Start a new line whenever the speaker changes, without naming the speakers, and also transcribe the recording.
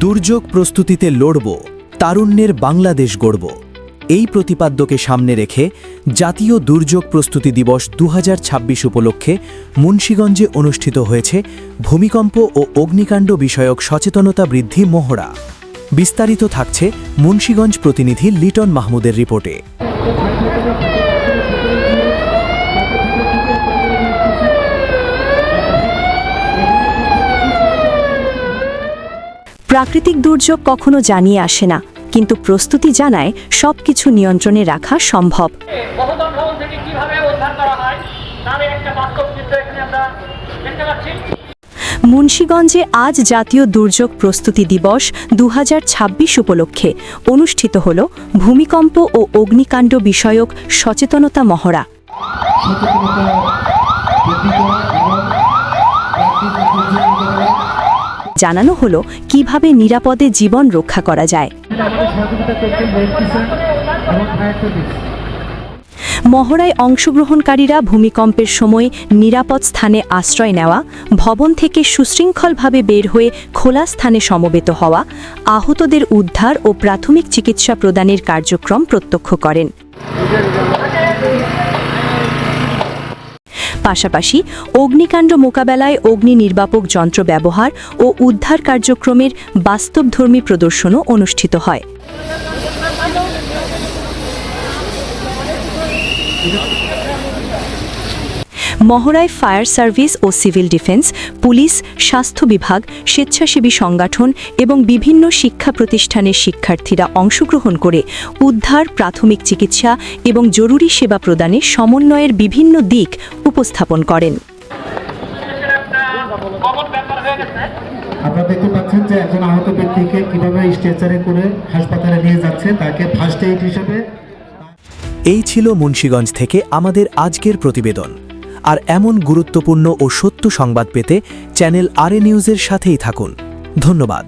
দুর্যোগ প্রস্তুতিতে লড়ব, তারুণ্যের বাংলাদেশ গড়ব, এই প্রতিপাদ্যকে সামনে রেখে জাতীয় দুর্যোগ প্রস্তুতি দিবস ২০২৬ উপলক্ষে মুন্সিগঞ্জে অনুষ্ঠিত হয়েছে ভূমিকম্প ও অগ্নিকাণ্ড বিষয়ক সচেতনতা বৃদ্ধি মহড়া। বিস্তারিত থাকছে মুন্সিগঞ্জ প্রতিনিধি লিটন মাহমুদের রিপোর্টে।
প্রাকৃতিক দুর্যোগ কখনো জানিয়ে আসে না, কিন্তু প্রস্তুতি জানায় সবকিছু নিয়ন্ত্রণে রাখা সম্ভব। মুন্সিগঞ্জে আজ জাতীয় দুর্যোগ প্রস্তুতি দিবস ২০২৬ উপলক্ষে অনুষ্ঠিত হল ভূমিকম্প ও অগ্নিকাণ্ড বিষয়ক সচেতনতা মহড়া। জানানো হলো কিভাবে নিরাপদে জীবন রক্ষা করা যায়। মহড়ায় অংশগ্রহণকারীরা ভূমিকম্পের সময় নিরাপদ স্থানে আশ্রয় নেওয়া, ভবন থেকে সুশৃঙ্খলভাবে বের হয়ে খোলা স্থানে সমবেত হওয়া, আহতদের উদ্ধার ও প্রাথমিক চিকিৎসা প্রদানের কার্যক্রম প্রত্যক্ষ করেন। পাশাপাশি অগ্নিকাণ্ড মোকাবেলায় অগ্নি নির্বাপক যন্ত্র ব্যবহার ও উদ্ধার কার্যক্রমের বাস্তবধর্মী প্রদর্শনও অনুষ্ঠিত হয়। মহড়ায় ফায়ার সার্ভিস ও সিভিল ডিফেন্স, পুলিশ, স্বাস্থ্য বিভাগ, স্বেচ্ছাসেবী সংগঠন এবং বিভিন্ন শিক্ষা প্রতিষ্ঠানের শিক্ষার্থীরা অংশগ্রহণ করে উদ্ধার, প্রাথমিক চিকিৎসা এবং জরুরি সেবা প্রদানে সমন্বয়ের বিভিন্ন দিক উপস্থাপন করেন।
আপনারা দেখতে পাচ্ছেন যে একজন আহত ব্যক্তিকে কিভাবে স্ট্রেচারে করে হাসপাতালে নিয়ে যাচ্ছে, তাকে ফার্স্ট এইড হিসেবে।
এই ছিল মুন্সিগঞ্জ থেকে আমাদের আজকের প্রতিবেদন। আর এমন গুরুত্বপূর্ণ ও সত্য সংবাদ পেতে চ্যানেল আরএ নিউজের সাথেই থাকুন। ধন্যবাদ।